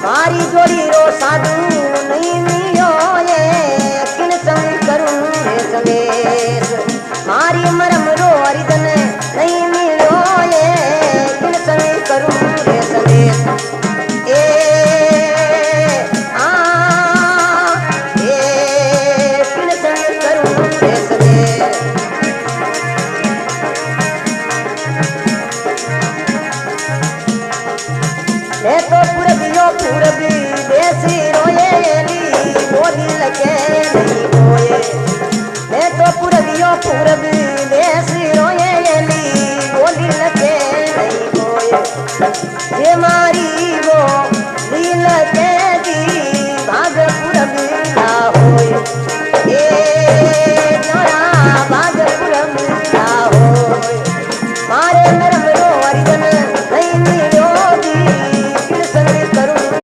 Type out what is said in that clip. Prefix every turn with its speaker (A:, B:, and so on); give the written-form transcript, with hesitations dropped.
A: मारी जोड़ी रो साधु नहीं मिलो ये किन संग करूं रे सवेश मारी मरम रो हरिजन नहीं मिलो ये किन संग करूं रे सवेश ए आ ए किन संग करूं रे सवेश मैं तो पूरबियो